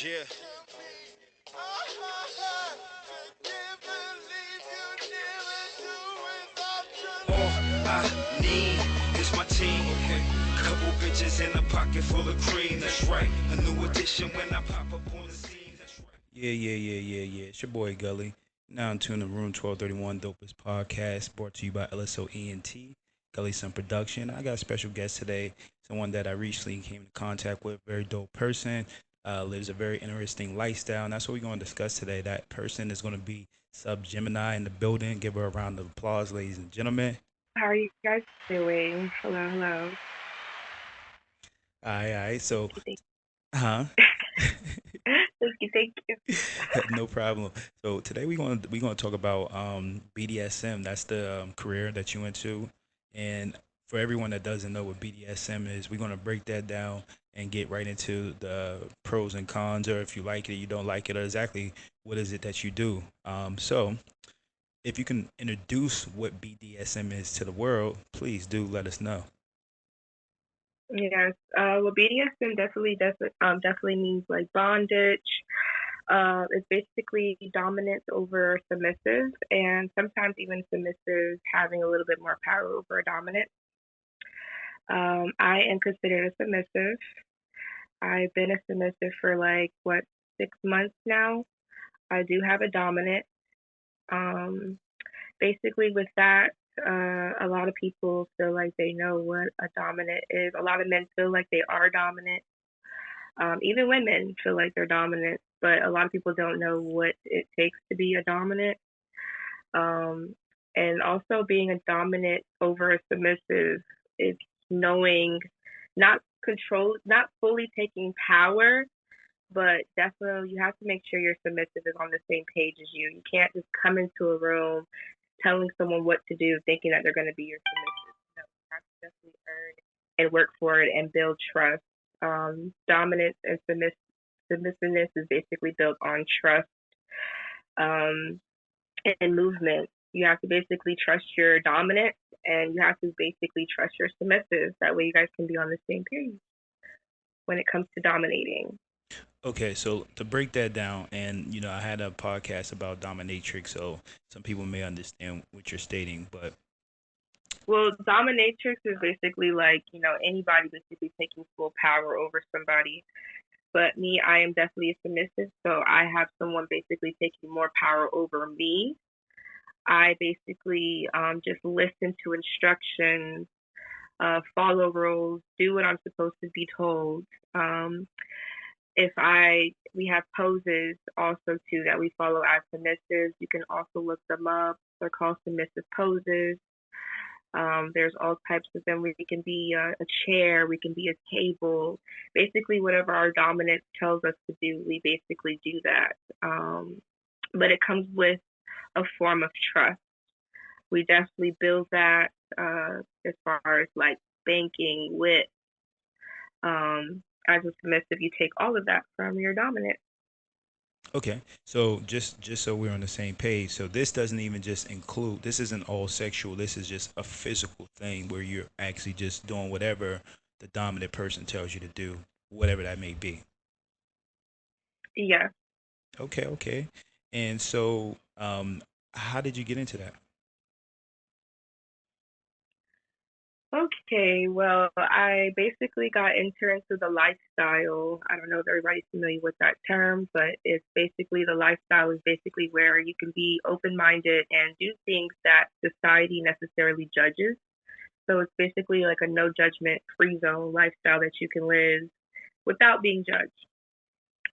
Yeah. All I need is my team. Couple bitches in a pocket full of cream. That's right. A new edition when I pop up on the scene. That's right. Yeah. It's your boy Gully. Now in tune to Room 1231 Dopest Podcast, brought to you by LSOENT, Gully Sun Production. I got a special guest today, someone that I recently came in contact with, very dope person, lives a very interesting lifestyle, and that's what we're going to discuss today. That person is going to be Sub Gemini in the building. Give her a round of applause, ladies and gentlemen. How are you guys doing? Hello, hello. All right. So, Thank huh? you, thank you. No problem. So today we're gonna talk about BDSM. That's the career that you went to, and for everyone that doesn't know what BDSM is, we're gonna break that down and get right into the pros and cons, or if you like it, you don't like it, or exactly what is it that you do. So if you can introduce what BDSM is to the world, please do let us know. Yes. Well, BDSM definitely means like bondage. It's basically dominance over submissive, and sometimes even submissive having a little bit more power over a dominant. I am considered a submissive. I've been a submissive for like what 6 months now. I do have a dominant. Um, Basically with that, a lot of people feel like they know what a dominant is. A lot of men feel like they are dominant. Even women feel like they're dominant, but a lot of people don't know what it takes to be a dominant. Um, and also being a dominant over a submissive is knowing, not control, not fully taking power, but definitely you have to make sure your submissive is on the same page as you. You can't just come into a room telling someone what to do, thinking that they're going to be your submissive. No, you have to definitely earn and work for it and build trust. Dominance and submissiveness is basically built on trust um, and movement. You have to basically trust your dominant and you have to basically trust your submissive. That way you guys can be on the same page when it comes to dominating. Okay, so to break that down, and I had a podcast about dominatrix, so some people may understand what you're stating, but Well, dominatrix is basically like, anybody basically taking full power over somebody. But me, I am definitely a submissive, so I have someone basically taking more power over me. I basically just listen to instructions, follow rules, do what I'm supposed to be told. Um, if we have poses also too that we follow as submissives. You can also look them up. They're called submissive poses. There's all types of them. We can be a chair, we can be a table. Basically, whatever our dominant tells us to do, we basically do that. But it comes with a form of trust. We definitely build that as far as like banking, wit. As a submissive, you take all of that from your dominant. okay. So just so we're on the same page, so this doesn't even just include. This isn't all sexual. This is just a physical thing where you're actually just doing whatever the dominant person tells you to do, whatever that may be. Yeah. Okay. And so, how did you get into that? Okay, well, I basically got into the lifestyle. I don't know if everybody's familiar with that term, but it's basically the lifestyle is basically where you can be open minded and do things that society necessarily judges. So it's basically like a no judgment, free zone lifestyle that you can live without being judged.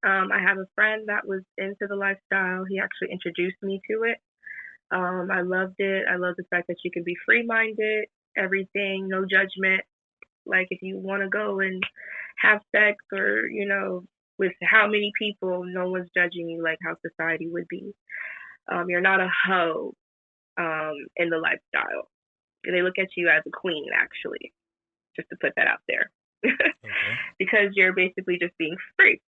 I have a friend that was into the lifestyle. He actually introduced me to it. I loved it. I love the fact that you can be free minded, everything, no judgment. Like if you want to go and have sex or, with how many people, no one's judging you like how society would be. You're not a hoe in the lifestyle. They look at you as a queen, actually, just to put that out there, Okay. because you're basically just being free.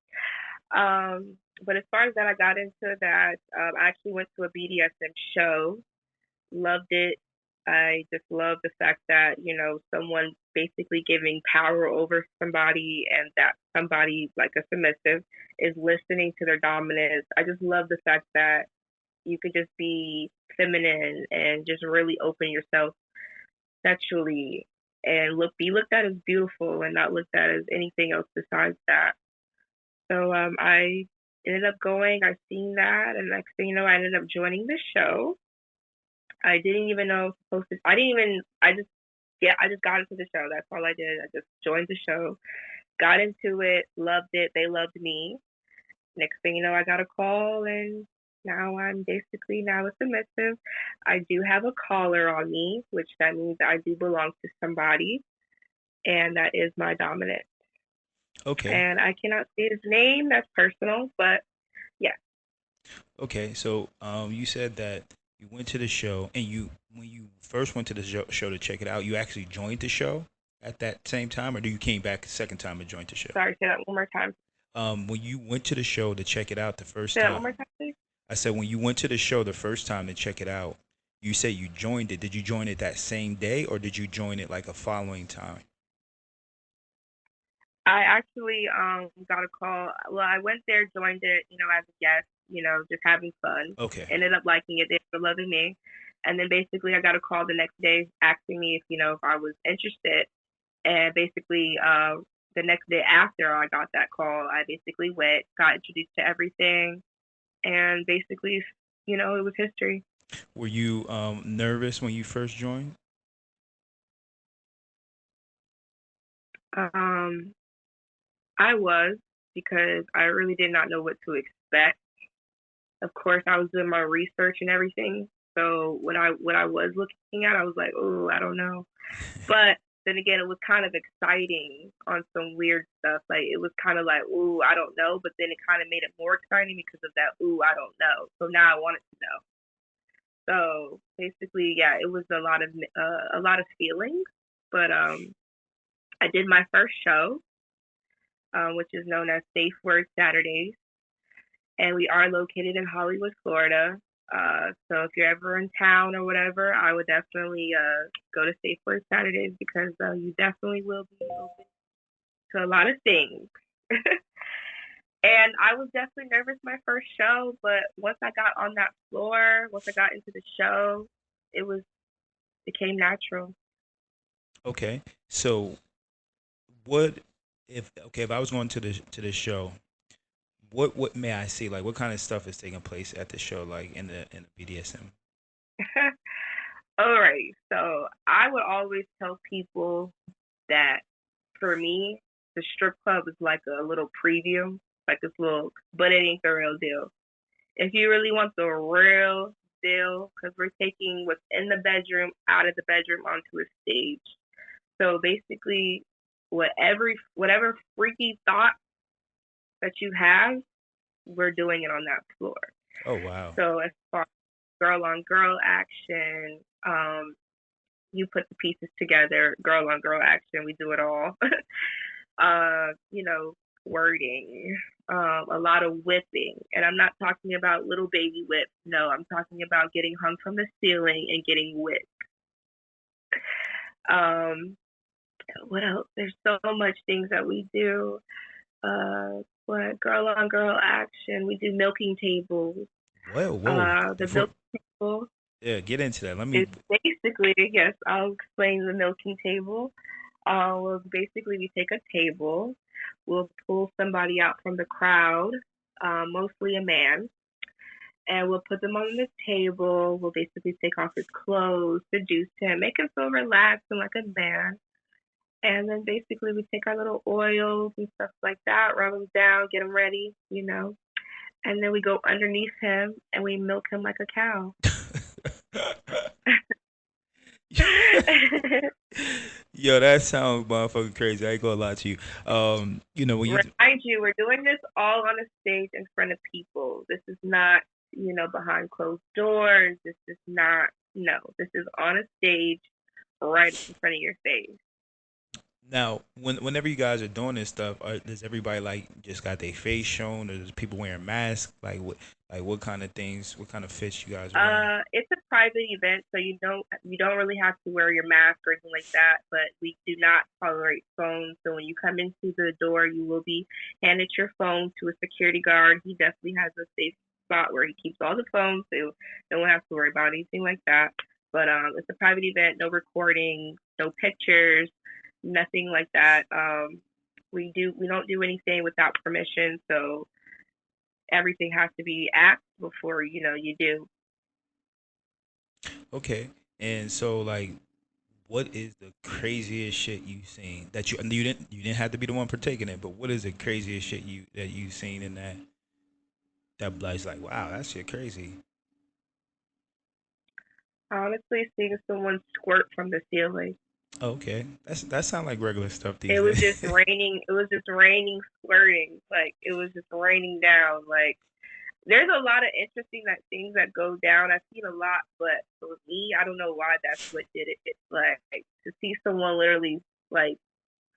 But as far as that, I got into that. I actually went to a BDSM show, loved it. I just love the fact that, someone basically giving power over somebody and that somebody, like a submissive, is listening to their dominance. I just love the fact that you could just be feminine and just really open yourself sexually and be looked at as beautiful and not looked at as anything else besides that. So I ended up going, I seen that, and next thing you know, I ended up joining the show. I didn't even know I was supposed to. I didn't even. I just yeah. I just got into the show. That's all I did. I just joined the show, got into it, loved it. They loved me. Next thing you know, I got a call, and now I'm basically now a submissive. I do have a collar on me, which that means I do belong to somebody, and that is my dominant. Okay. And I cannot say his name. That's personal, but yeah. Okay. So you said that you went to the show, and when you first went to the show to check it out, you actually joined the show at that same time, or do you came back a second time and joined the show? Sorry, say that one more time. When you went to the show to check it out the first Say that one more time, time, please. I said when you went to the show the first time to check it out, you said you joined it. Did you join it that same day, or did you join it like a following time? I actually got a call. Well, I went there, joined it, as a guest, just having fun. Okay. Ended up liking it. They were loving me. And then basically I got a call the next day asking me if I was interested. And basically the next day after I got that call, I basically went, got introduced to everything, and basically, it was history. Were you nervous when you first joined? Um I was, because I really did not know what to expect. Of course, I was doing my research and everything. So when I was looking at, I was like, oh, I don't know. But then again, it was kind of exciting on some weird stuff. Like it was kind of like, ooh, I don't know. But then it kind of made it more exciting because of that, ooh, I don't know. So now I wanted to know. So basically, yeah, it was a lot of feelings. But I did my first show, which is known as Safe Word Saturdays, and we are located in Hollywood, Florida. So if you're ever in town or whatever, I would definitely go to Safe Word Saturdays, because you definitely will be open to a lot of things. And I was definitely nervous my first show, but once I got on that floor, once I got into the show, it was became natural. Okay. So what if I was going to the show, what may I see? Like what kind of stuff is taking place at the show, like in the BDSM? All right, so I would always tell people that for me, the strip club is like a little preview, like this little, but it ain't the real deal. If you really want the real deal, because we're taking what's in the bedroom out of the bedroom onto a stage. So basically, whatever freaky thought that you have, we're doing it on that floor. Oh wow. So as far as girl on girl action, you put the pieces together, girl on girl action, we do it all. uh, you know, wording, a lot of whipping. And I'm not talking about little baby whips. No, I'm talking about getting hung from the ceiling and getting whipped. Um, what else? There's so much things that we do. What girl on girl action? We do milking tables. Well, whoa. The Before milking table yeah, get into that. Let me. is basically, yes, I'll explain the milking table. Well, basically, we take a table, we'll pull somebody out from the crowd, mostly a man, and we'll put them on the table. We'll basically take off his clothes, seduce him, make him feel relaxed and like a man. And then basically, we take our little oils and stuff like that, rub him down, get him ready. And then we go underneath him and we milk him like a cow. Yo, that sounds motherfucking crazy. I ain't gonna lie to you. When you Remind you, we're doing this all on a stage in front of people. This is not, behind closed doors. This is not, no, this is on a stage right in front of your face. now, whenever you guys are doing this stuff, does everybody like just got their face shown, or does people wearing masks? Like what kind of things, what kind of fits you guys are wearing? It private event, so you don't really have to wear your mask or anything like that. But we do not tolerate phones. So when you come into the door, you will be handed your phone to a security guard. He definitely has a safe spot where he keeps all the phones, so no one has to worry about anything like that. But it's a private event, no recording, no pictures, nothing like that. We don't do anything without permission, so everything has to be asked before you do. Okay. And so like what is the craziest shit you seen that you didn't have to be the one partaking it, but what is the craziest shit you seen in that Bly's like, wow, that shit crazy. Honestly, seeing someone squirt from the ceiling. Oh, okay. That sound like regular stuff these It was days. just raining. It was just raining, squirting. Like it was just raining down. Like there's a lot of interesting things that go down. I've seen a lot, but for me, I don't know why that's what did it. It's like to see someone literally like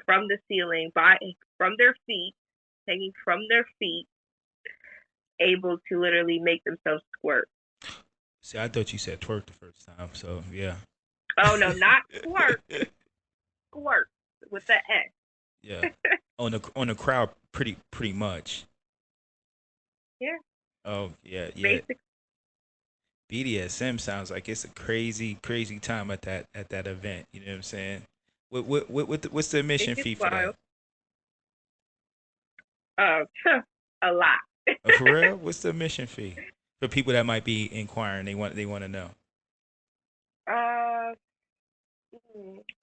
from the ceiling by from their feet, hanging from their feet, able to literally make themselves squirt. See, I thought you said twerk the first time, so yeah. Oh no, not squirt, squirt with the S. Yeah. On the crowd pretty much. Yeah, Oh yeah, yeah. basic. BDSM sounds like it's a crazy time at that event. You know what I'm saying? What's the It admission gets fee for that? wild. Uh, a lot. Oh, for real? What's the admission fee for people that might be inquiring? They want to know. uh,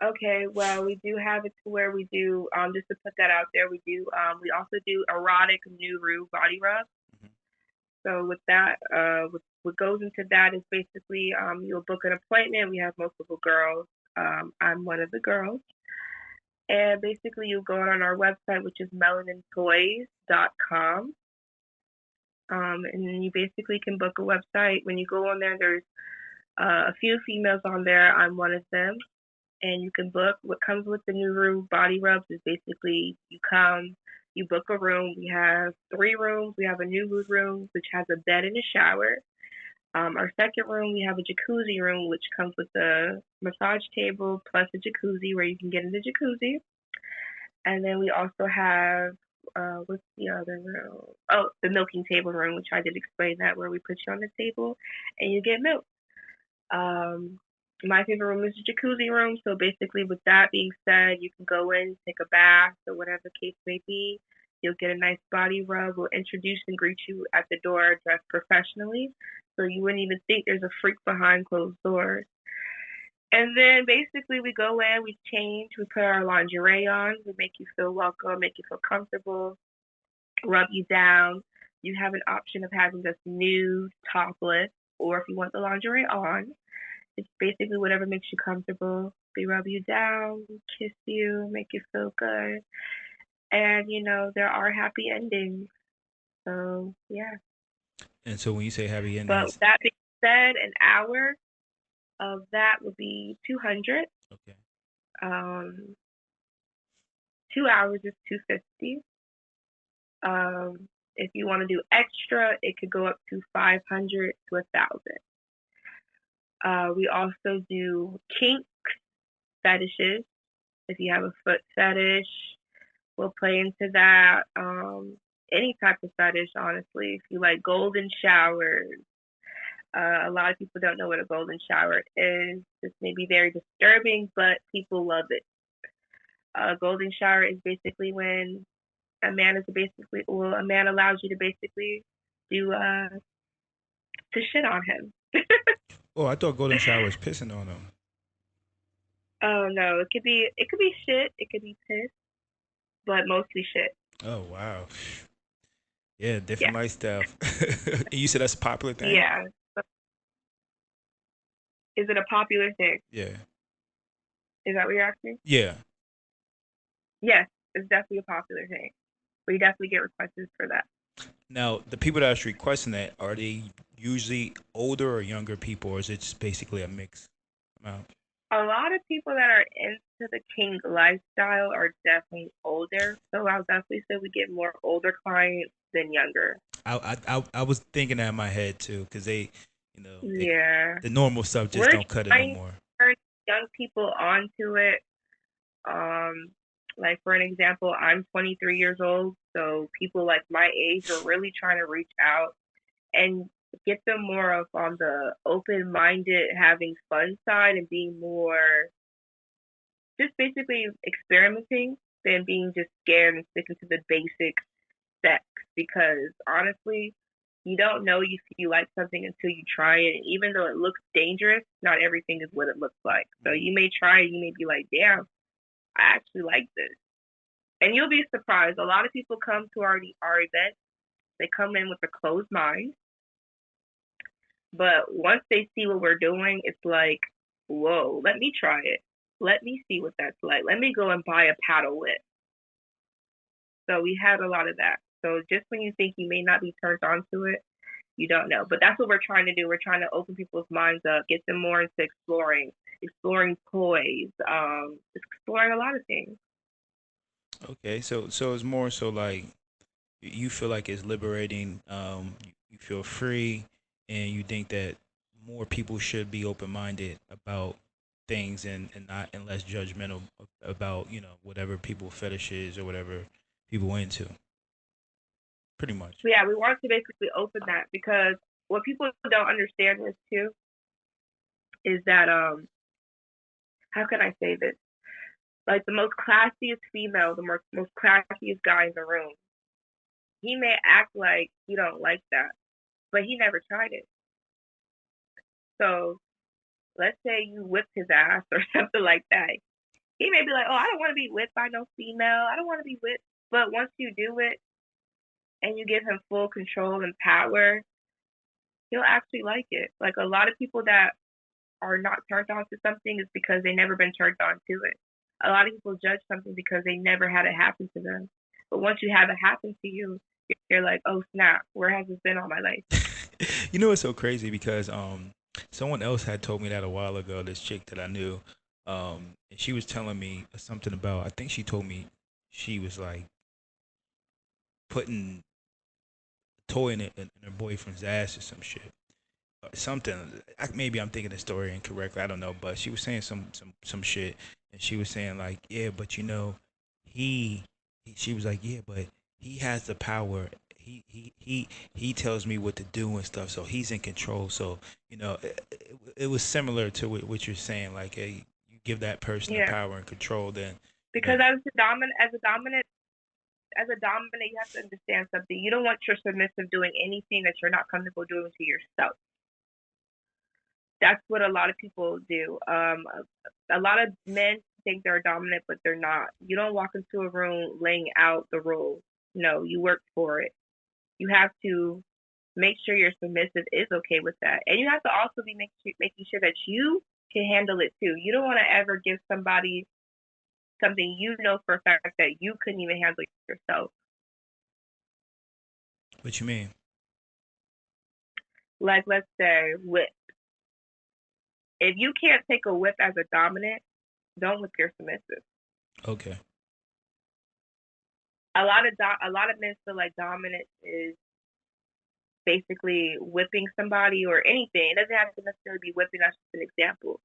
okay. Well, we do have it to where we do. Just to put that out there, we do. We also do erotic Nuru body rub. Mhm. So with that, what goes into that is basically you'll book an appointment. We have multiple girls. I'm one of the girls. And basically, you go on our website, which is melanintoys.com. And then you basically can book a website. When you go on there, there's a few females on there. I'm one of them. And you can book. What comes with the new room body rubs is basically you come, you book a room. We have 3 rooms. We have a new room, which has a bed and a shower. Our second room, we have a jacuzzi room, which comes with a massage table plus a jacuzzi where you can get in the jacuzzi. And then we also have what's the other room? Oh, the milking table room, which I did explain that where we put you on the table and you get milk. Um, my favorite room is the jacuzzi room. So basically, with that being said, you can go in, take a bath, or whatever the case may be. You'll get a nice body rub. We'll introduce and greet you at the door, dressed professionally, so you wouldn't even think there's a freak behind closed doors. And then basically we go in, we change, we put our lingerie on, we make you feel welcome, make you feel comfortable, rub you down. You have an option of having us nude, topless, or if you want the lingerie on, it's basically whatever makes you comfortable. We rub you down, kiss you, make you feel good. And there are happy endings. So yeah. And so when you say happy But endings, that being said, an hour of that would be 200. okay. Um, 2 hours is 250. If you want to do extra, it could go up to 500 to 1,000. We also do kink fetishes. If you have a foot fetish, we'll play into that. Any type of fetish, honestly. If you like golden showers, a lot of people don't know what a golden shower is. This may be very disturbing, but people love it. A golden shower is basically when a man allows you to basically do to shit on him. Oh, I thought golden shower was pissing on them. Oh no, it could be shit, it could be piss, but mostly shit. Oh wow. Yeah, Yeah, different lifestyle. And you said that's a popular thing? yeah. Is it a popular thing? Yeah. Is that what you're asking? Yeah. Yes, it's definitely a popular thing. We definitely get requests for that. Now, the people that are requesting that, are they usually older or younger people, or is it just basically a mix amount? A lot of people that are into the king lifestyle are definitely older, so I'll definitely say we get more older clients than younger. I was thinking that in my head too, because they, Yeah. The normal stuff just We're don't cut it no trying to more. turn young people onto it. Um, like for an example, I'm 23 years old, so people like my age are really trying to reach out and get them more of on the open-minded, having fun side, and being more just basically experimenting than being just scared and sticking to the basic sex. Because honestly, you don't know if you like something until you try it. And even though it looks dangerous, not everything is what it looks like. So you may try it, you may be like, damn, I actually like this. And you'll be surprised. A lot of people come to our events, they come in with a closed mind. But once they see what we're doing, it's like, whoa, let me try it. Let me see what that's like. Let me go and buy a paddle whip. So we had a lot of that. So just when you think you may not be turned on to it, you don't know. But that's what we're trying to do. We're trying to open people's minds up, get them more into exploring toys, exploring a lot of things. Okay, so it's more so like you feel like it's liberating. You feel free, and you think that more people should be open minded about things and not and less judgmental about whatever people fetishes or whatever people into. Pretty much. So yeah, we want to basically open that because what people don't understand is too is that how can I say this? Like the most classiest female, the most classiest guy in the room, he may act like he don't like that, but he never tried it. So let's say you whipped his ass or something like that. He may be like, "Oh, I don't want to be whipped by no female. I don't want to be whipped." But once you do it and you give him full control and power, he'll actually like it. Like a lot of people that are not turned on to something is because they never been turned on to it. A lot of people judge something because they never had it happen to them. But once you have it happen to you, you're like, oh snap, where has this been all my life? It's so crazy because someone else had told me that a while ago. This chick that I knew, and she was telling me something about. I think she told me she was like putting a toy in her boyfriend's ass or some shit. Something. Maybe I'm thinking the story incorrectly. I don't know, but she was saying some shit, and she was saying like, yeah, but he, she was like, yeah, but he has the power. He tells me what to do and stuff, so he's in control. So it was similar to what you're saying. Like, hey, you give that person the Yeah, power and control, then you know. because as a dominant, you have to understand something. You don't want your submissive doing anything that you're not comfortable doing to yourself. That's what a lot of people do. A lot of men think they're dominant, but they're not. You don't walk into a room laying out the rules. No, you work for it. You have to make sure your submissive is okay with that, and you have to also be making sure that you can handle it too. You don't want to ever give somebody something you know for a fact that you couldn't even handle yourself. What you mean? Like let's say whip. If you can't take a whip as a dominant, don't whip your submissive. Okay. A lot of men feel like dominance is basically whipping somebody or anything. It doesn't have to necessarily be whipping. That's just an example.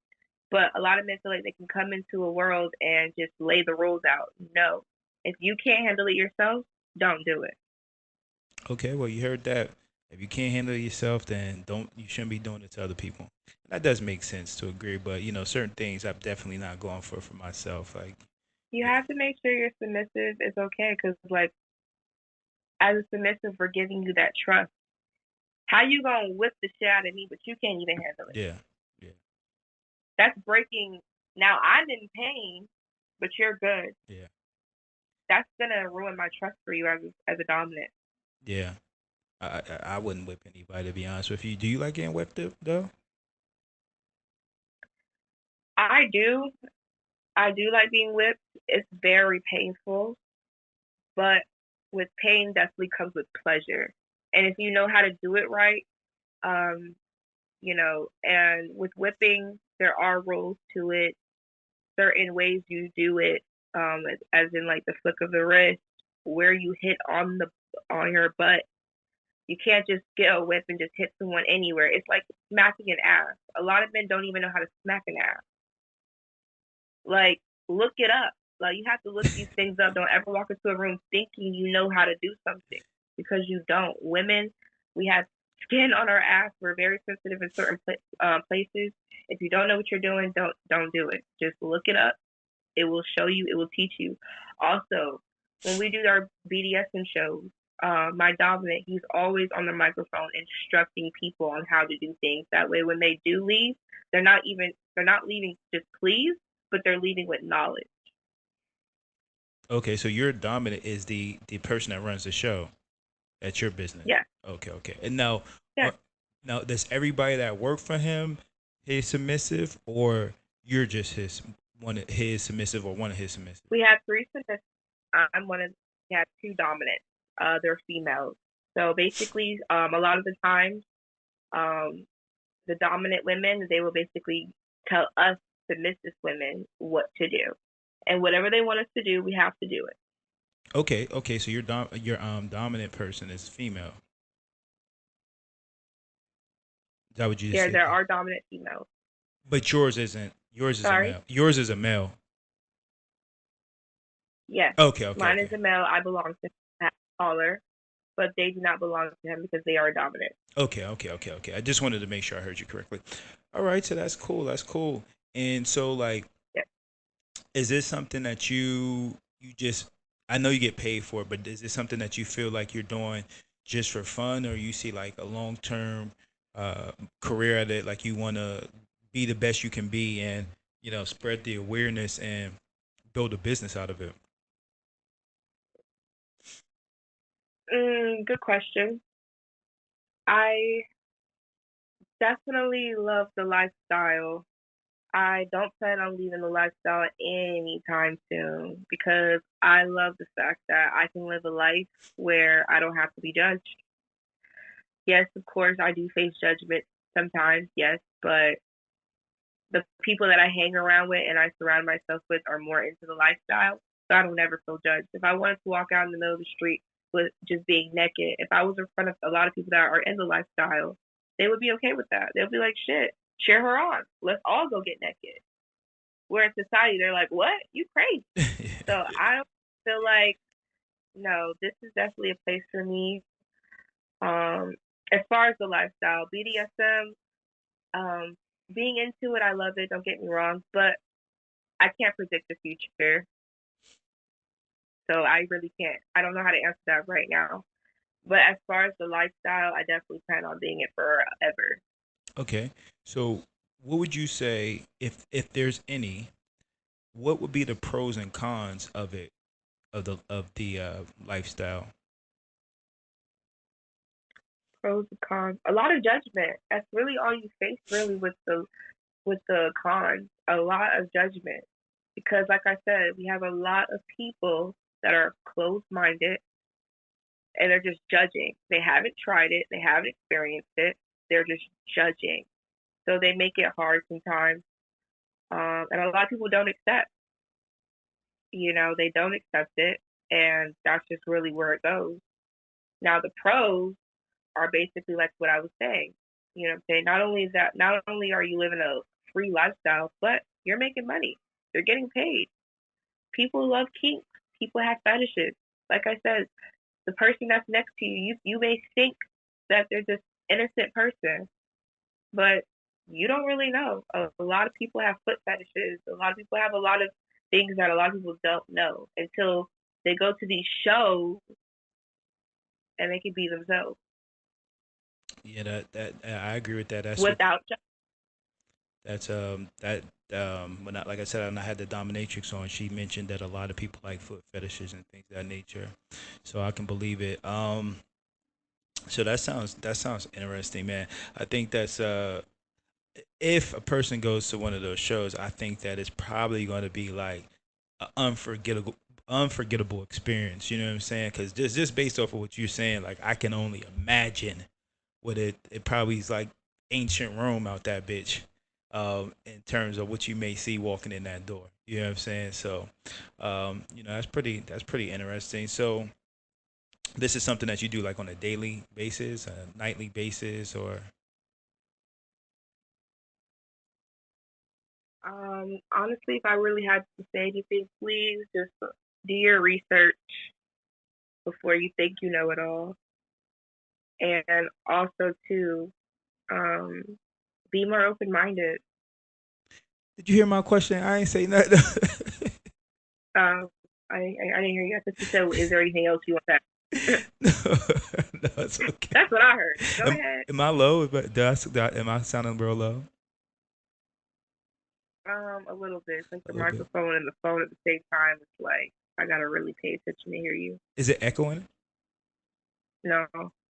But a lot of men feel like they can come into a world and just lay the rules out. No, if you can't handle it yourself, don't do it. Okay, well, you heard that. If you can't handle it yourself, then don't. You shouldn't be doing it to other people. That does make sense to agree, but certain things I'm definitely not going for myself. Like, You eh, have to make sure your submissive is okay because, like, as a submissive, we're giving you that trust. How you gonna whip the shit out of me, but you can't even handle it? yeah, yeah, That's breaking. Now I'm in pain, but you're good. yeah, That's gonna ruin my trust for you as a dominant. yeah. I wouldn't whip anybody to be honest with you. Do you like getting whipped though? I do. I do like being whipped. It's very painful, but with pain definitely comes with pleasure. And if you know how to do it right, um, and with whipping, there are rules to it, certain ways you do it, as in like the flick of the wrist, where you hit on your butt. You can't just get a whip and just hit someone anywhere. It's like smacking an ass. A lot of men don't even know how to smack an ass. Like, look it up. Like, you have to look these things up. Don't ever walk into a room thinking you know how to do something because you don't. Women, we have skin on our ass. We're very sensitive in certain places. If you don't know what you're doing, don't do it. Just look it up. It will show you. It will teach you. Also, when we do our BDSM shows, my dominant, he's always on the microphone instructing people on how to do things. That way, when they do leave, they're not leaving just pleased, but they're leaving with knowledge. Okay, so your dominant is the person that runs the show at your business. Yeah, Okay, okay. And now, yeah. now does everybody that work for him is submissive, or you're just his submissive, or one of his submissive? We have three submissive. I'm one of. We have two dominant. They're females. So basically, a lot of the times, um, the dominant women, they will basically tell us submissive women what to do. And whatever they want us to do, we have to do it. Okay, okay. So your dominant person is female. Is that what you just Yeah, said? there are dominant females. But yours isn't. Yours is a Sorry? male. Yours is a male. Yes. Okay, okay, Mine is okay. a male. I belong to that caller, but they do not belong to him because they are dominant. Okay, okay, okay, okay. I just wanted to make sure I heard you correctly. All right, so that's cool. That's cool. And so, like, Yes. is this something that you just? I know you get paid for it, but is this something that you feel like you're doing just for fun, or you see like a long term career at it? Like you want to be the best you can be, and spread the awareness and build a business out of it. Good question. I definitely love the lifestyle. I don't plan on leaving the lifestyle anytime soon because I love the fact that I can live a life where I don't have to be judged. Yes, of course, I do face judgment sometimes, yes, but the people that I hang around with and I surround myself with are more into the lifestyle, so I don't ever feel judged. If I wanted to walk out in the middle of the street with just being naked, if I was in front of a lot of people that are in the lifestyle, they would be okay with that. They'll be like, shit, cheer her on. Let's all go get naked. Where in society, they're like, what? You crazy. So Yeah. I don't feel like, no, this is definitely a place for me. Um, as far as the lifestyle, BDSM, um, being into it, I love it. Don't get me wrong, but I can't predict the future, so I really can't. I don't know how to answer that right now. But as far as the lifestyle, I definitely plan on being it forever. Okay. So, what would you say if there's any? What would be the pros and cons of it of the lifestyle? Pros and cons. A lot of judgment. That's really all you face, really, with the cons. A lot of judgment, because, like I said, we have a lot of people that are closed minded and they're just judging. They haven't tried it. They haven't experienced it. They're just judging. So they make it hard sometimes. And a lot of people don't accept. They don't accept it, and that's just really where it goes. Now the pros are basically like what I was saying. You know what I'm saying? Not only are you living a free lifestyle, but you're making money. You're getting paid. People love kinks. People have fetishes. Like I said, the person that's next to you, you may think that they're this innocent person, but you don't really know. A lot of people have foot fetishes. A lot of people have a lot of things that a lot of people don't know until they go to these shows and they can be themselves Yeah, that I agree with that. without. That's that when like I said, when I had the dominatrix on, she mentioned that a lot of people like foot fetishes and things of that nature. So I can believe it. So that sounds interesting, man. I think that's if a person goes to one of those shows, I think that it's probably going to be like an unforgettable experience. You know what I'm saying? Because just based off of what you're saying, like I can only imagine what it probably is like ancient Rome out that bitch. In terms of what you may see walking in that door, you know what I'm saying. So, that's pretty interesting. So, This is something that you do like on a daily basis, a nightly basis, or Honestly, if I really had to say anything, please just do your research before you think you know it all. And also, too, um, be more open minded. did you hear my question? I ain't say nothing. Um, I didn't hear you. I thought you said, is there anything else you want to add? No, no, it's okay. That's what I heard. Go Am, ahead. am I low? Am I sounding real low? A little bit. It's like A the little bit. microphone and the phone at the same time. It's like I gotta really pay attention to hear you. Is it echoing? No,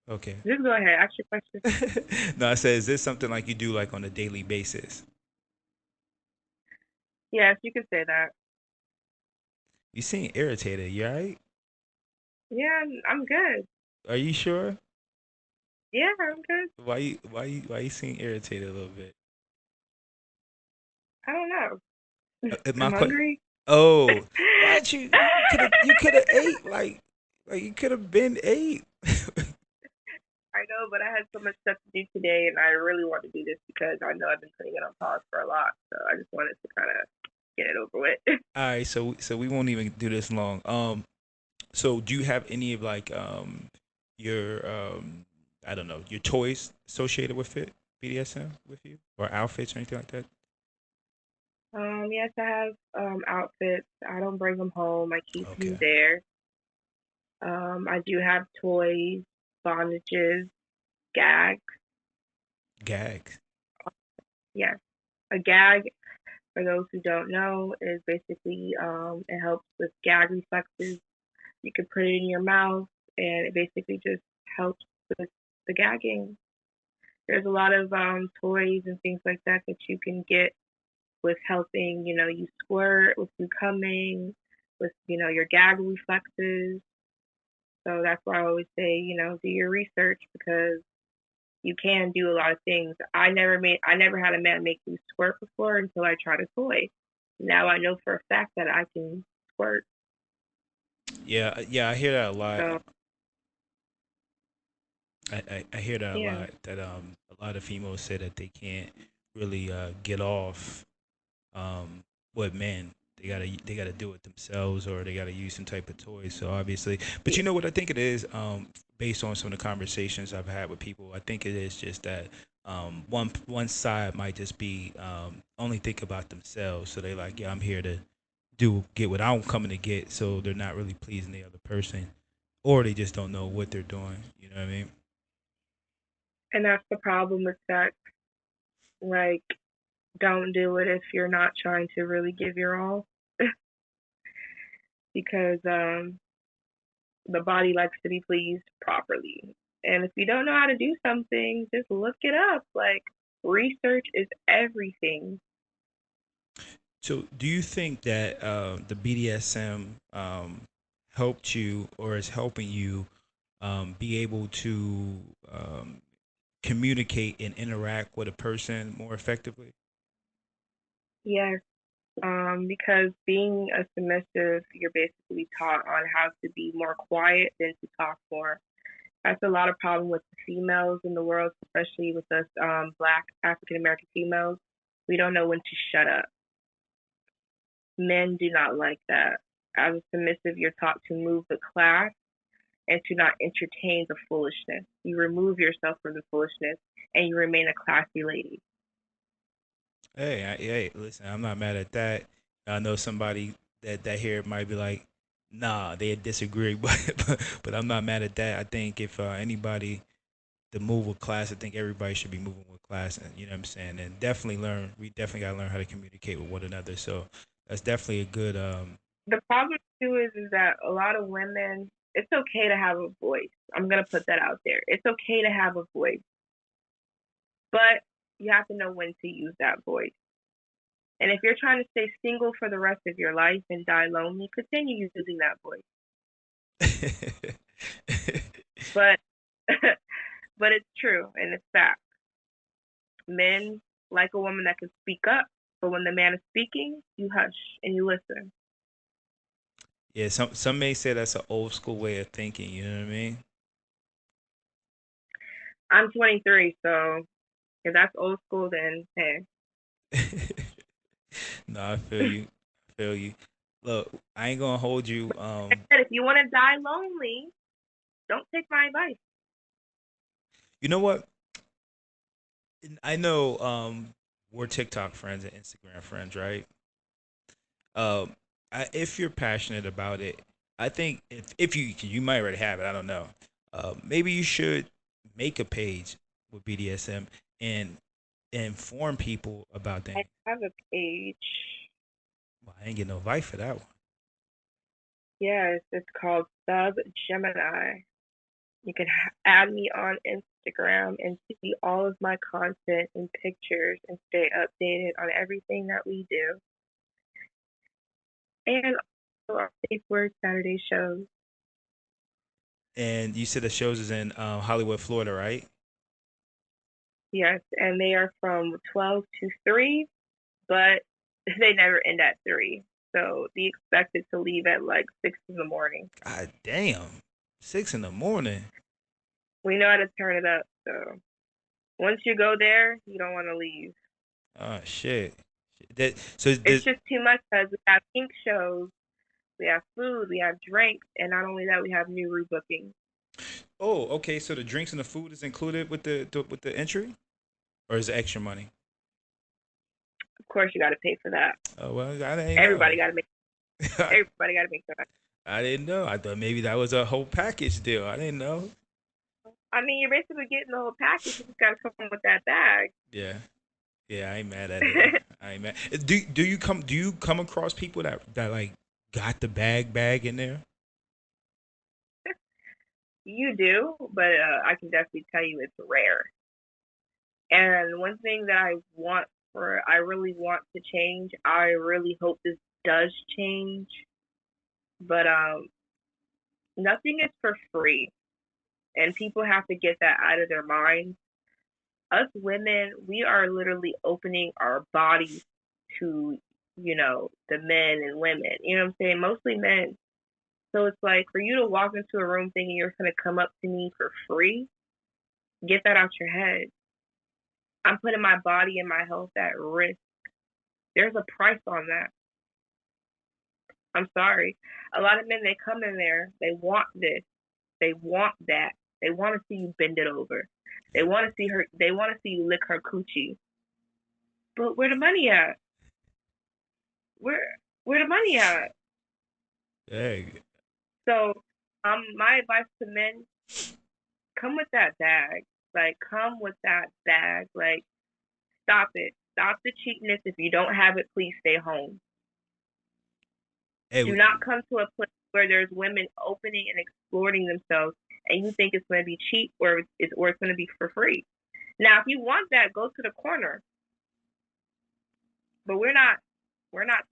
Okay. just go ahead. Ask your question. No, I said, is this something like you do like on a daily basis? Yes, you could say that. You seem irritated. You alright? Yeah, I'm good. Are you sure? Yeah, I'm good. Why you seem irritated a little bit? I don't know. My I'm question. hungry. Oh, why'd you could have ate like you could have been ate. I know, but I had so much stuff to do today, and I really want to do this because I know I've been putting it on pause for a lot. So I just wanted to kind of get it over with. All right, so we won't even do this long. So do you have any of like your I don't know, your toys associated with it, BDSM with you, or outfits or anything like that? Yes, I have outfits. I don't bring them home. I keep them Okay. there. I do have toys, bondages, gags. Gag. Yes, a gag, for those who don't know, is basically it helps with gag reflexes. You can put it in your mouth, and it basically just helps with the gagging. There's a lot of toys and things like that that you can get with helping, you squirt, with you coming, with, your gag reflexes. So that's why I always say, do your research because you can do a lot of things. I never had a man make me squirt before until I tried a toy. Now I know for a fact that I can squirt. Yeah, yeah, I hear that a lot. So I hear that a yeah, lot. That a lot of females say that they can't really get off with men. They gotta do it themselves, or they gotta use some type of toy. So obviously, but yeah, you know what I think it is. Based on some of the conversations I've had with people, I think it is just that one side might just be only think about themselves. So they like, yeah, I'm here to get what I'm coming to get. So they're not really pleasing the other person, or they just don't know what they're doing. You know what I mean? and that's the problem with sex. Like, don't do it if you're not trying to really give your all, because the body likes to be pleased properly. And if you don't know how to do something, just look it up. Like, research is everything. So, do you think that the BDSM helped you or is helping you be able to um, communicate and interact with a person more effectively? Yes, because being a submissive, you're basically taught on how to be more quiet than to talk more. That's a lot of problem with the females in the world, especially with us Black African American females. We don't know when to shut up. Men do not like that. As a submissive, you're taught to move the class and to not entertain the foolishness. You remove yourself from the foolishness and you remain a classy lady. Hey, listen, I'm not mad at that. I know somebody that here might be like, nah, they disagree, but I'm not mad at that. I think if anybody to move with class, I think everybody should be moving with class, and you know what I'm saying. And definitely learn. We definitely gotta learn how to communicate with one another. So that's definitely a good. The problem too is that a lot of women, it's okay to have a voice. I'm gonna put that out there. It's okay to have a voice, but you have to know when to use that voice. And if you're trying to stay single for the rest of your life and die lonely, continue using that voice. But but it's true and it's fact. Men like a woman that can speak up, but when the man is speaking, you hush and you listen. Yeah, some may say that's an old school way of thinking. You know what I mean? I'm 23, so if that's old school, then hey. No, I feel you. I feel you. Look, I ain't gonna hold you. If you want to die lonely, don't take my advice. You know what? I know we're TikTok friends and Instagram friends, right? Um, if you're passionate about it, I think if you might already have it, I don't know. Maybe you should make a page with BDSM and inform people about I things. have a page. Well, I ain't get no invite for that one. Yes, it's called Sub Gemini. You can add me on Instagram and see all of my content and pictures and stay updated on everything that we do. And also our Safe Word Saturday shows. And you said the shows is in Hollywood, Florida, right? Yes, and they are from 12 to 3, but they never end at 3. So be expected to leave at like 6 in the morning. God damn, 6 in the morning. We know how to turn it up. So once you go there, you don't want to leave. Oh shit. That so It's this. just too much because we have pink shows, we have food, we have drinks, and not only that, we have new rebookings. Oh, okay. So the drinks and the food is included with the entry, or is it extra money? Of course, you got to pay for that. Oh well, I didn't know. Everybody got to make. Everybody got to make that. I didn't know. I thought maybe that was a whole package deal. I didn't know. I mean, you're basically getting the whole package. You just got to come with that bag. Yeah, yeah. I ain't mad at it. I ain't mad. Do you come across people that like got the bag in there? You do, but I can definitely tell you it's rare. And one thing that I really want to change. I really hope this does change. But nothing is for free, and people have to get that out of their minds. Us women, we are literally opening our bodies to, the men and women. You know what I'm saying? Mostly men. So it's like for you to walk into a room thinking you're gonna come up to me for free, get that out your head. I'm putting my body and my health at risk. There's a price on that. I'm sorry. A lot of men they come in there, they want this, they want that. They want to see you bend it over. They want to see you lick her coochie. But where the money at? Where the money at? Hey, So, my advice to men: come with that bag. Like, come with that bag. Like, stop it. Stop the cheapness. If you don't have it, please stay home. hey, Do not come to a place where there's women opening and exploiting themselves, and you think it's going to be cheap or it's going to be for free. Now, if you want that, go to the corner. But we're not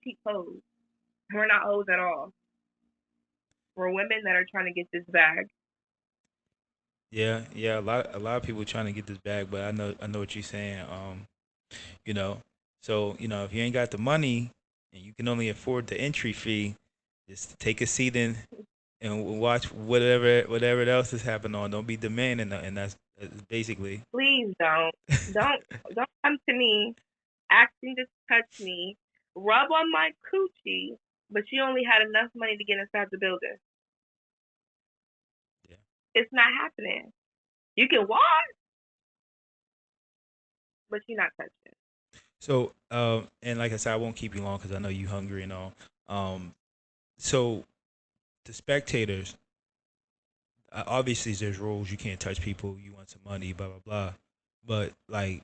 cheap hoes. We're not hoes at all. We're women that are trying to get this bag. yeah. A lot of people trying to get this bag, but I know what you're saying. You know, so if you ain't got the money and you can only afford the entry fee, just take a seat and watch whatever else is happening on. Don't be demanding, and that's basically. Please don't come to me asking to touch me, rub on my coochie, but you only had enough money to get inside the building. Yeah. It's not happening. You can walk, but you're not touching. So, and like I said, I won't keep you long because I know you hungry and all. So the spectators, obviously, there's rules. You can't touch people. You want some money, blah blah blah. But like,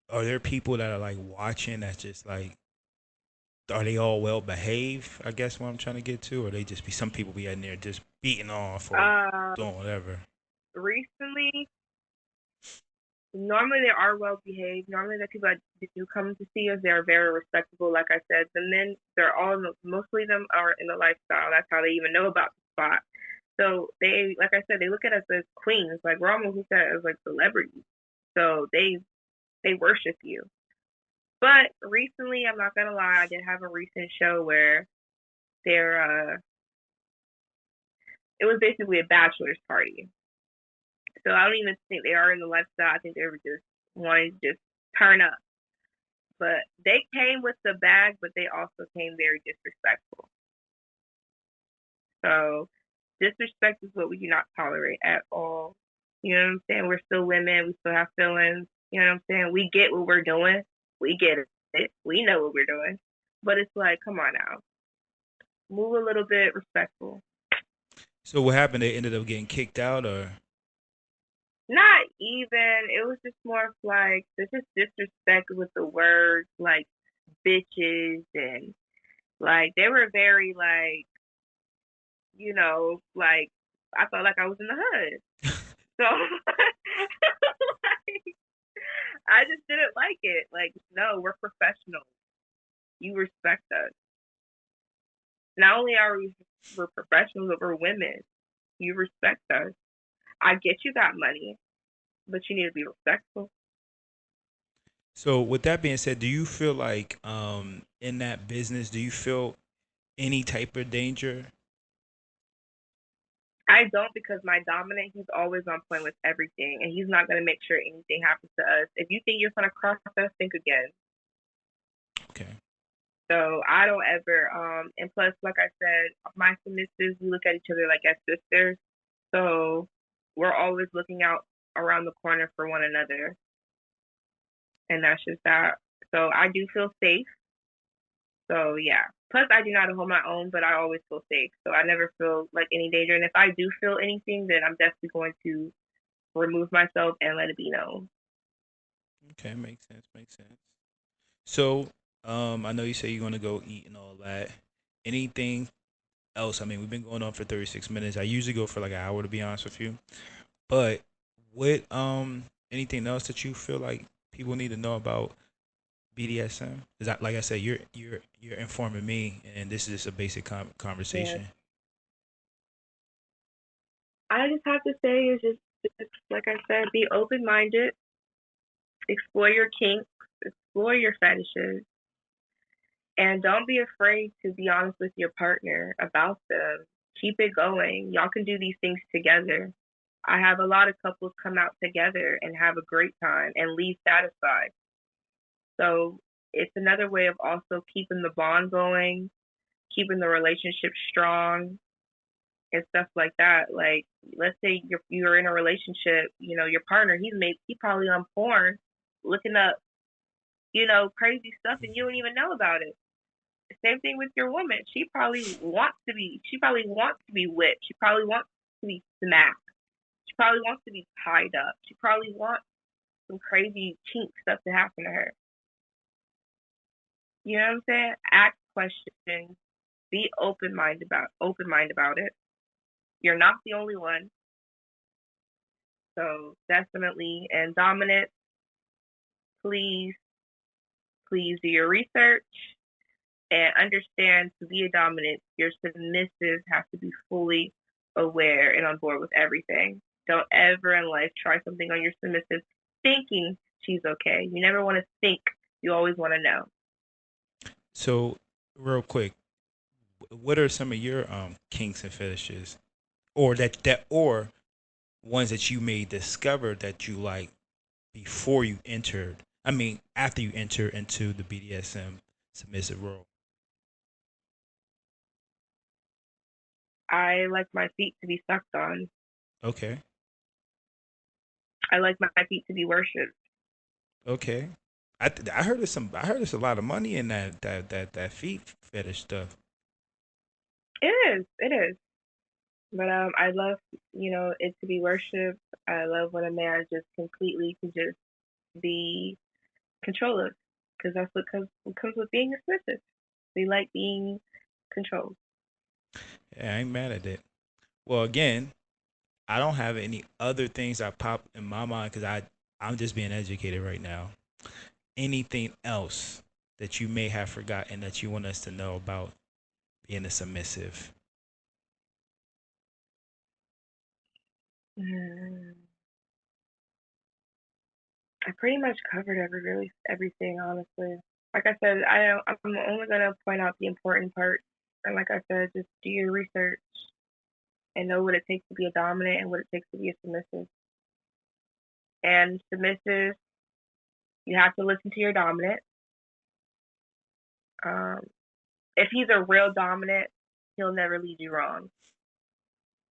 are there people that are like watching that's just like, are they all well behaved? I guess what I'm trying to get to, or they just be some people be in there just beating off or Uh, doing whatever. Recently, normally they are well behaved. Normally the people that do come to see us, they are very respectable. Like I said, the men, mostly them are in the lifestyle. That's how they even know about the spot. So they, like I said, they look at us as queens. Like we're almost looked at as like celebrities. So they worship you. But recently, I'm not gonna lie, I did have a recent show where they're it was basically a bachelor's party. So I don't even think they are in the lifestyle. I think they were just wanting to just turn up. But they came with the bag, but they also came very disrespectful. So disrespect is what we do not tolerate at all. You know what I'm saying? We're still women. We still have feelings. You know what I'm saying? We get what we're doing. We get it. We know what we're doing. But it's like, come on now. Move a little bit respectful. So what happened? They ended up getting kicked out, or Not even. It was just more of like, there's just disrespect with the words, like bitches, and like they were very like, like I felt like I was in the hood. So like, I just didn't like it. Like, no, we're professionals. You respect us. Not only are we're professionals, but we're women. You respect us. I get you got money, but you need to be respectful. so with that being said, do you feel like in that business, do you feel any type of danger? I don't because my dominant, he's always on point with everything, and he's not gonna make sure anything happens to us. If you think you're gonna cross us, think again. Okay. So I don't ever, and plus, like I said, my submissives, we look at each other like as sisters. So we're always looking out around the corner for one another, and that's just that. So I do feel safe. So yeah. Plus, I do not hold my own, but I always feel safe. So I never feel like any danger. And if I do feel anything, then I'm definitely going to remove myself and let it be known. Okay, makes sense. Makes sense. So, I know you say you're gonna go eat and all that. Anything else? I mean, we've been going on for 36 minutes. I usually go for like an hour to be honest with you. But what anything else that you feel like people need to know about BDSM? Is that like I said, you're informing me, and this is just a basic Yeah. conversation. I just have to say is just like I said, be open minded, explore your kinks, explore your fetishes, and don't be afraid to be honest with your partner about them. Keep it going. Y'all can do these things together. I have a lot of couples come out together and have a great time and leave satisfied. So it's another way of also keeping the bond going, keeping the relationship strong and stuff like that. Like, let's say you're in a relationship, your partner, he probably on porn looking up, crazy stuff and you don't even know about it. Same thing with your woman. She probably wants to be whipped. She probably wants to be smacked. She probably wants to be tied up. She probably wants some crazy kink stuff to happen to her. You know what I'm saying? Ask questions. Be open mind about it. You're not the only one. So definitely and dominant, please, please do your research and understand to be a dominant, your submissive has to be fully aware and on board with everything. Don't ever in life try something on your submissive thinking she's okay. You never want to think, you always want to know. So, real quick, what are some of your kinks and fetishes, or or ones that you may discover that you like before you entered? I mean, after you enter into the BDSM submissive role. I like my feet to be sucked on. Okay. I like my feet to be worshipped. Okay. I heard there's I heard there's a lot of money in that feet fetish stuff. It is. But I love, it to be worshipped. I love when a man just completely can just be controlled because that's what comes with being a submissive. We like being controlled. Yeah, I ain't mad at it. Well, again, I don't have any other things that pop in my mind because I'm just being educated right now. Anything else that you may have forgotten that you want us to know about being a submissive? Mm, I pretty much covered everything, honestly. Like I said, I'm only gonna point out the important parts, and like I said, just do your research. and know what it takes to be a dominant and what it takes to be a submissive. And submissive, you have to listen to your dominant. Um, if he's a real dominant, he'll never lead you wrong.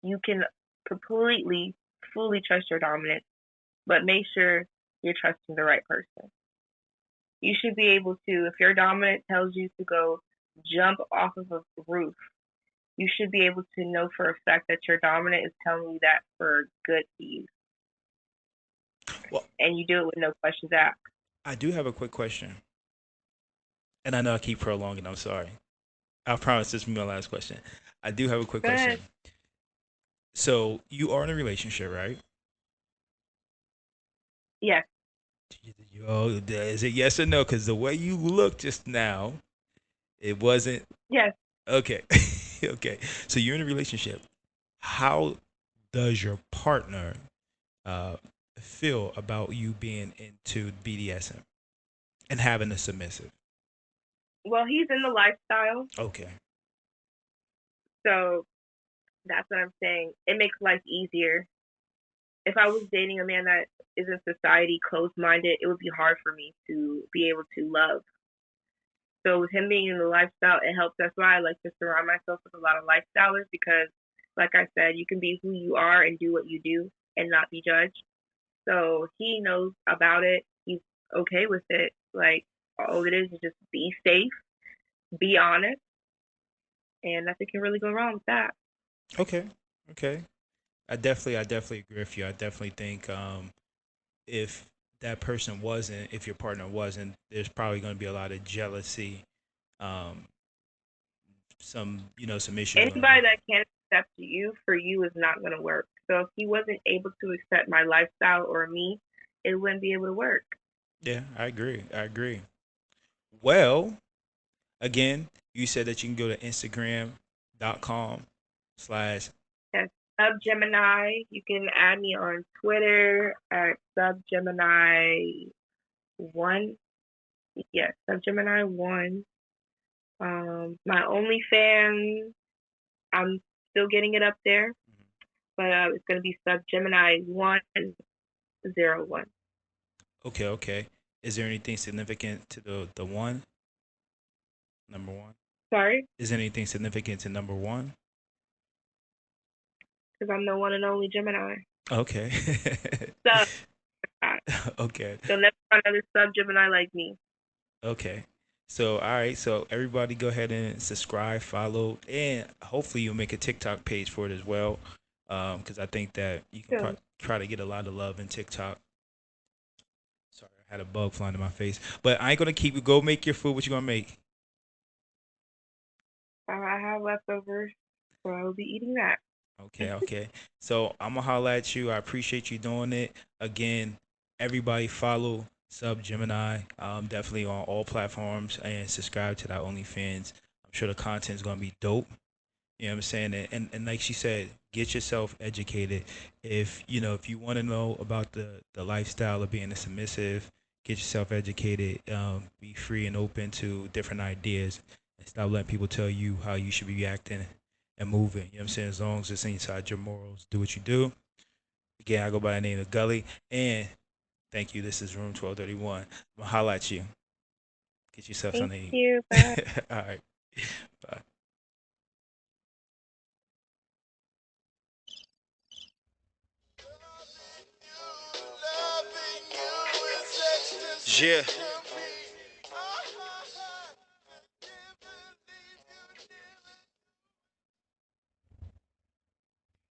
You can completely, fully trust your dominant, but make sure you're trusting the right person. You should be able to, if your dominant tells you to go jump off of a roof, you should be able to know for a fact that your dominant is telling you that for good ease. Well, And you do it with no questions asked. I do have a quick question, and I know I keep prolonging. I'm sorry. I promise this will be my last question. I do have a quick question. Good. So you are in a relationship, right? Yes. Yo, is it yes or no? Because the way you looked just now, it wasn't Yes. okay. Okay, so you're in a relationship. How does your partner uh, feel about you being into BDSM and having a submissive? Well, he's in the lifestyle, Okay. so that's what I'm saying. It makes life easier. If I was dating a man that is in society closed minded, it would be hard for me to be able to love. So with him being in the lifestyle, it helps. That's why I like to surround myself with a lot of lifestylers because, like I said, you can be who you are and do what you do and not be judged. So he knows about it. He's okay with it. Like all it is just be safe, be honest, and nothing can really go wrong with that. Okay. Okay. I definitely agree with you. I definitely think if that person wasn't, if your partner wasn't, there's probably going to be a lot of jealousy, um, some issues going on. Anybody that can't accept you for you is not going to work. So if he wasn't able to accept my lifestyle or me, it wouldn't be able to work. Yeah, I agree. I agree. Well, again, you said that you can go to Instagram.com slash Yes. Subgemini. You can add me on Twitter at Subgemini1. Yes, Subgemini1. My OnlyFans, I'm still getting it up there, but it's going to be Subgemini101. okay, okay. Is there anything significant to the one? Number one? Sorry, Is there anything significant to number one? because I'm the one and only Gemini. Okay. Sub. Okay. You'll never find another Subgemini like me. Okay. So, all right. So, everybody go ahead and subscribe, follow, and hopefully you'll make a TikTok page for it as well. Because I think that you can So, try to get a lot of love in TikTok. Sorry, I had a bug flying in my face. But I ain't going to keep you. Go make your food. What you going to make? I have leftovers, so I will be eating that. Okay, okay. So I'm gonna holla at you. I appreciate you doing it. Again, everybody follow Sub Gemini. Definitely on all platforms and subscribe to that OnlyFans. I'm sure the content is gonna be dope. You know what I'm saying? And like she said, get yourself educated. If you want to know about the lifestyle of being a submissive, get yourself educated. Be free and open to different ideas, and stop letting people tell you how you should be acting and moving. You know what I'm saying? As long as it's inside your morals, do what you do. Again, I go by the name of Gully, and thank you. This is Room 1231. I'm gonna holla at you. Get yourself Thank something you. to Bye. eat. All right. Bye. Yeah.